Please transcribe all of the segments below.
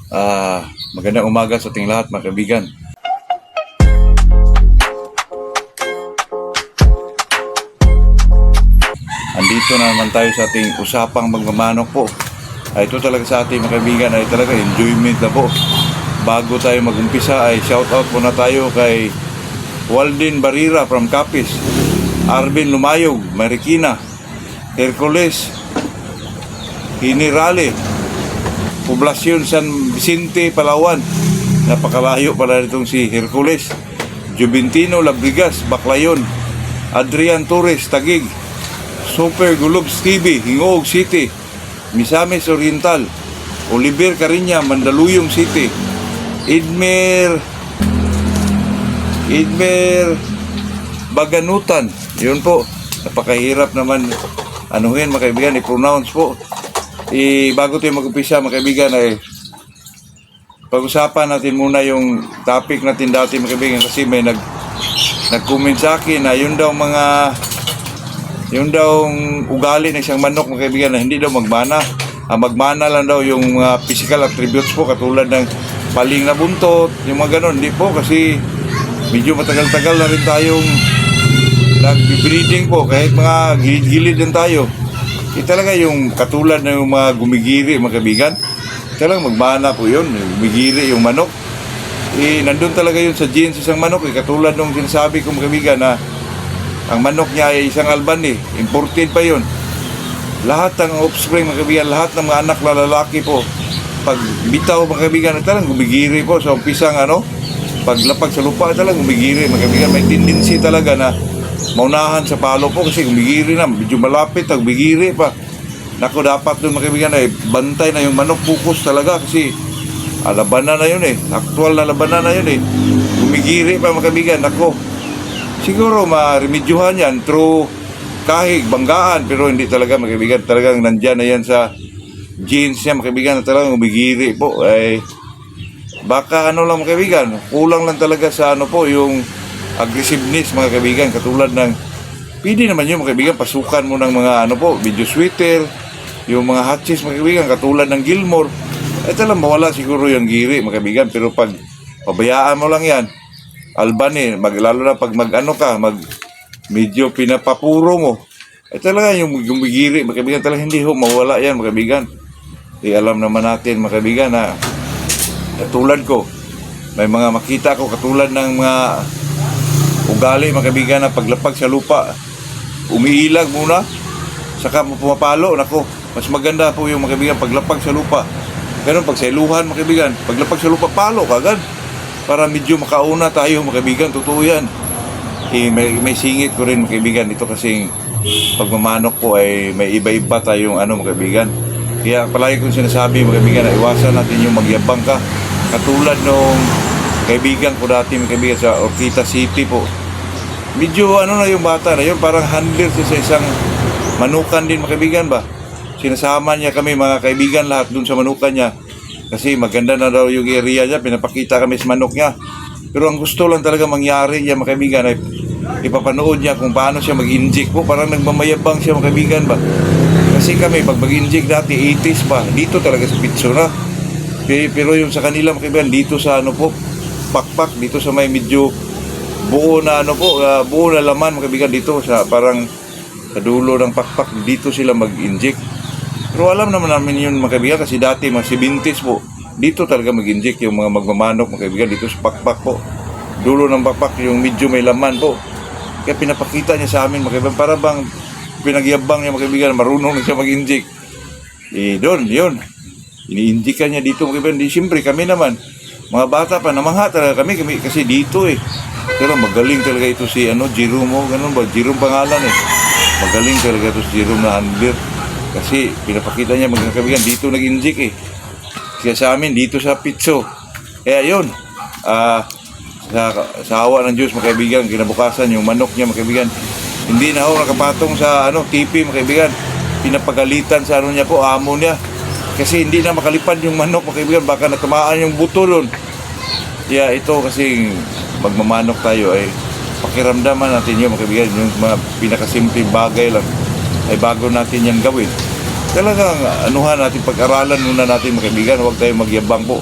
Magandang umaga sa ating lahat mga kaibigan. Andito na naman tayo sa ating usapang magmamanok po. Ito talaga sa ating mga kaibigan ay talaga enjoyment na po. Bago tayo mag-umpisa ay shoutout muna tayo kay Waldin Barira from Capiz, Arvin Lumayog, Marikina, Hercules Hinirale, Poblasyon San Vicente, Palawan. Napakalayo pala nitong si Hercules. Juventino Labrigas, Baclayon. Adrian Torres, Taguig. Super Gulobs TV, Hingoog City. Misamis Oriental. Oliver Cariña, Mandaluyong City. Idmer Baganutan. Yun po. Napakahirap naman anuhin mga kaibigan, i-pronounce po. Bago tayo mag-umpisa mga kaibigan ay pag-usapan natin muna yung topic natin dati mga kaibigan, kasi may nag-comment sa akin na yun daw ugali ng isang manok mga kaibigan na hindi daw magmana. Magmana lang daw yung mga physical attributes po, katulad ng paling na buntot, yung mga ganon. Hindi po, kasi medyo matagal-tagal na rin tayong nag-breeding po, kahit mga gilid-gilid din tayo. Talaga yung katulad ng mga gumigiri mga kaibigan, talagang magmana po yun, gumigiri yung manok. Nandun talaga yun sa genes isang manok. Katulad nung sinasabi ko mga kaibigan na ang manok niya ay isang Albany, imported pa yun. Lahat ng offspring mga kaibigan, lahat ng mga anak na lalaki po, pag bitaw mga kaibigan, talagang gumigiri po. So umpisang paglapag sa lupa, talagang gumigiri mga kaibigan. May tendency talaga na maunahan sa palo po, kasi gumigiri na, medyo malapit, gumigiri pa. Nako, dapat doon mga kaibigan ay bantay na yung manok, focus talaga, kasi labanan na yun actual na labanan na yun gumigiri pa mga kaibigan. Nako, siguro ma-remedyohan yan through kahig, banggaan, pero hindi talaga mga kaibigan, talagang nandyan na yan sa genes niya mga kaibigan, na talagang gumigiri po. Baka lang mga kaibigan, kulang lang talaga sa yung aggressiveness mga kaibigan, katulad ng pwede naman yung mga kaibigan, pasukan mo ng mga video sweater, yung mga hatches mga kaibigan, katulad ng Gilmore. Talagang mawala siguro yung giri mga kaibigan. Pero pag pabayaan mo lang yan, Albany, lalo na pag medyo pinapapuro mo, talaga yung gumigiri mga kaibigan, talagang hindi mawala yan mga kaibigan. Alam naman natin mga kaibigan na katulad ko, may mga makita ko katulad ng mga ugali mga kaibigan na paglapag sa lupa, umiilag muna, saka pumapalo. Nako, mas maganda po yung mga kaibigan paglapag sa lupa. Ganun pag sa iluhan mga kaibigan, paglapag sa lupa, palo kagad, para medyo makauna tayo mga kaibigan. Totoo yan. May singit ko rin mga kaibigan dito, kasi pagmamanok po ay may iba-iba tayong mga kaibigan. Kaya palagi kong sinasabi mga kaibigan na iwasan natin yung magyabang ka, katulad nung kaibigan ko dati mga kaibigan sa Orquita City po. Medyo na yung bata na yun, parang handler siya sa isang manukan din mga kaibigan ba. Sinasama niya kami mga kaibigan lahat dun sa manukan niya, kasi maganda na daw yung area niya, pinapakita kami sa manok niya. Pero ang gusto lang talaga mangyari niya mga kaibigan ay ipapanood niya kung paano siya mag-inject po. Parang nagmamayabang siya mga kaibigan ba. Kasi kami pag mag-inject dati 80s pa, dito talaga sa pitso na. Pero yung sa kanila mga kaibigan, dito sa pakpak, dito sa may medyo buo na buo na laman mga kaibigan, dito sa parang sa dulo ng pakpak, dito sila mag-inject. Pero alam naman namin yun mga kaibigan, kasi dati mga 70s po, dito talaga mag-inject yung mga magmamanok mga kaibigan, dito sa pakpak po, dulo ng pakpak, yung medyo may laman po. Kaya pinapakita niya sa amin mga kaibigan, para bang pinagyabang niya mga kaibigan, marunong na siya mag-inject. Doon, yun, ini-injectan niya dito mga kaibigan. Siyempre kami naman mga bata pa, namangha talaga kami kasi dito pero magaling talaga ito si Jerome, ganun ba, Jerome pangalan magaling talaga ito si Jerome na handler, kasi pinapakita niya mga kaibigan, dito nag-inject kaya sa amin dito sa pitso. Kaya yun, sa awa ng Diyos mga kaibigan, kinabukasan yung manok niya mga kaibigan, hindi na nakapatong sa tipi mga kaibigan. Pinapagalitan sa niya po, amo niya, kasi hindi na makalipad yung manok mga kaibigan, baka natamaan yung buto doon. Kaya ito, kasi magmamanok tayo ay pakiramdaman natin yung mga kaibigan, yung mga pinakasimpleng bagay lang ay bago natin yan gawin. Talagang anuhan natin, pag-aralan muna natin mga kaibigan, huwag tayong magyabang po.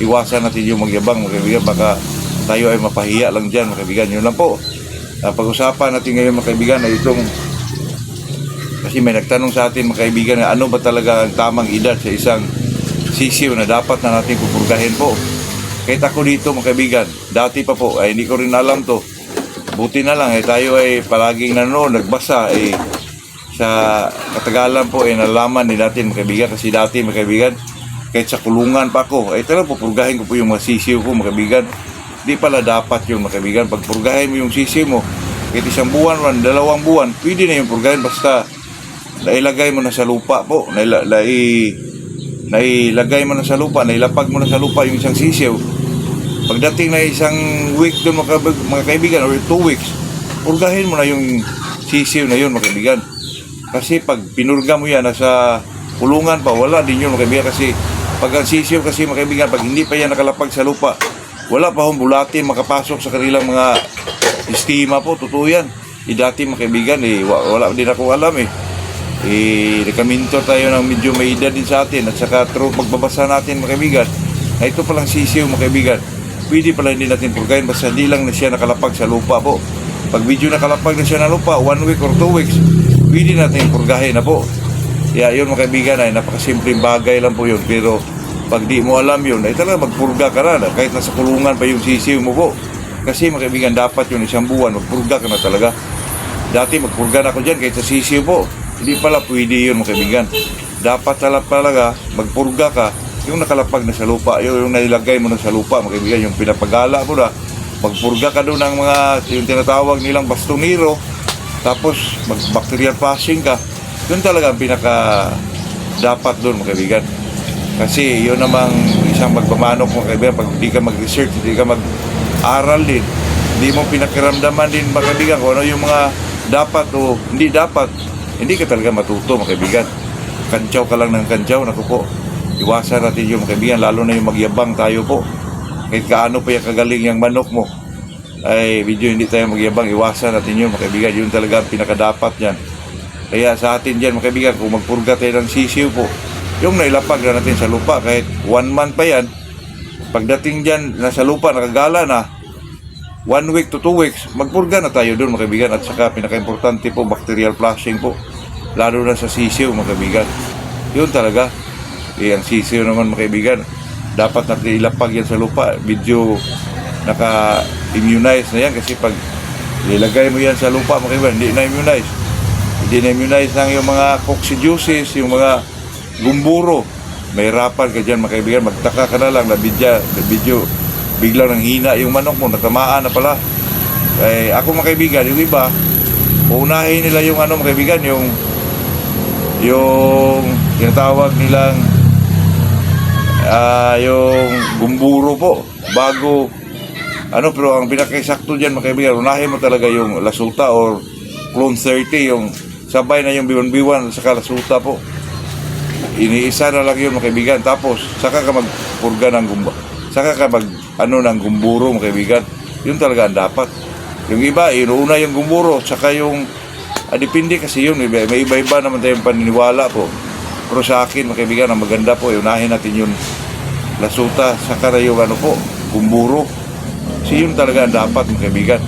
iwasan natin yung magyabang mga kaibigan, baka tayo ay mapahiya lang dyan mga kaibigan. Yun lang po. Pag-usapan natin ngayon mga kaibigan na itong, kasi may nagtanong sa atin mga kaibigan na ano ba talaga ang tamang edad sa isang sisiw na dapat na natin pupurgahin po. Kahit ako dito mga kaibigan, dati pa po ay hindi ko rin alam to. Buti na lang tayo ay palaging nanonood, nagbasa sa katagalan po nalaman din natin mga kaibigan, kasi dati mga kaibigan kahit sa kulungan pa ako ay talagang pupurgahin ko po yung mga sisiw ko mga kaibigan. Di pala dapat yung mga kaibigan, pag purgahin mo yung sisiw mo kahit 1 buwan, 2 buwan, pwede na yung purgahin basta nailagay mo na sa lupa po, nailagay mo na sa lupa, nailapag mo na sa lupa yung isang sisiw. Pagdating na isang week doon mga kaibigan, or 2 weeks, purgahin mo na yung sisiw na yun mga kaibigan. Kasi pag pinurga mo yan nasa kulungan pa, wala din yun mga kaibigan. Kasi pag ang sisiw kasi mga kaibigan, pag hindi pa yan nakalapag sa lupa, wala pa hong bulati makapasok sa kanilang mga sistema po. Totoo yan. Dati mga kaibigan, wala din ako alam nakaminto tayo ng medyo may edad din sa atin, at saka pagbabasa natin mga kaibigan na ito palang sisiw mga kaibigan, pwede pala hindi natin purgahin basta di lang na siya nakalapag sa lupa po. Pag medyo nakalapag na siya na lupa 1 week or 2 weeks, pwede natin purgahin na po. Kaya yun mga kaibigan ay napakasimpleng bagay lang po yun, pero pag di mo alam yun ay talaga magpurga ka na kahit nasa kulungan pa yung sisiw mo po. Kasi mga kaibigan, dapat yun 1 buwan magpurga ka na talaga. Dati magpurga na ako dyan kahit sa sisiw po. Hindi pala pwede yun mga kaibigan. Dapat talaga magpurga ka yung nakalapag na sa lupa, yung nailagay mo na sa lupa mga kaibigan, yung pinapagala mo na. Magpurga ka doon ng mga yung tinatawag nilang bastonero, tapos mag-bacterial flushing ka. Yun talaga ang pinaka dapat doon mga kaibigan. Kasi yun namang isang magpamanok mga kaibigan, pag hindi ka mag-research, hindi ka mag-aral din, hindi mo pinakiramdaman din mga kaibigan kung ano yung mga dapat o hindi dapat, hindi ka talaga matuto mga kaibigan. Kantsaw ka lang ng kantsaw, naku po. Iwasan natin yung mga kaibigan, lalo na yung magyabang tayo po. Kahit kaano pa yung kagaling yung manok mo, ay video hindi tayo magyabang, iwasan natin yun mga kaibigan. Yun talaga ang pinakadapat yan. Kaya sa atin dyan mga kaibigan, kung magpurga tayo ng sisiw po, yung nailapag na natin sa lupa, kahit 1 month pa yan, pagdating dyan nasa lupa, nakagala na 1 week to 2 weeks, magpurga na tayo doon mga kaibigan. At saka pinaka-importante po, bacterial flushing po, lalo na sa sisiw mga kaibigan. Yun talaga. Ang sisiw naman mga kaibigan, dapat natin ilapag yan sa lupa, medyo naka-immunize na yan. Kasi pag ilagay mo yan sa lupa mga kaibigan, hindi na-immunize lang yung mga coccidiosis, yung mga gumburo. May hirapan ka dyan mga kaibigan, magtaka ka na lang na video biglang nang hina yung manok mo, natamaan na pala. Ako mga kaibigan, yung iba uunahin nila yung mga kaibigan, yung tinatawag nilang yung gumburo po bago pero ang pinakaisakto dyan mga kaibigan, unahin mo talaga yung lasuta or clone 30, yung sabay na yung biwan-biwan saka lasuta po, iniisa na lang yun mga kaibigan. Tapos saka ka magpurga ng saka ka ng gumburo mga kaibigan. Yun talaga ang dapat. Yung iba inuuna yung gumburo saka yung depende kasi yun, may iba-iba naman tayong paniniwala po. Pero sa akin mga kaibigan, ang maganda po, unahin natin yung lasuta saka na yung gumburo. Kasi yun talaga ang dapat mga kaibigan.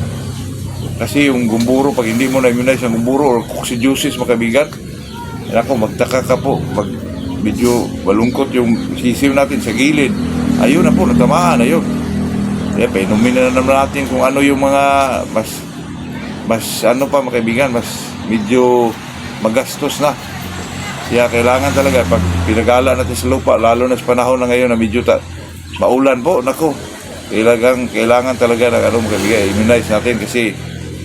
Kasi yung gumburo, pag hindi mo na-immunize ang gumburo or coccidiosis mga kaibigan, magtaka ka po, medyo malungkot yung sisiw natin sa gilid, ayun na po, natamaan na yun. Kaya painumin na naman natin kung ano yung mga mas mga kaibigan, mas medyo magastos na. Kaya kailangan talaga pag pinagala natin sa lupa, lalo na sa panahon na ngayon na medyo maulan po, nako, kailangan talaga na mga kaibigan, immunize natin. Kasi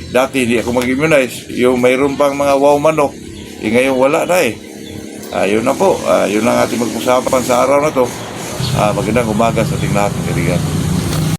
dati hindi ako mag-immunize, yung mayroon pang mga manok, ngayon wala na Ayun na po, yun ang ating mag-usapan sa araw na to. Magandang umaga sa ating lahat mga kaibigan.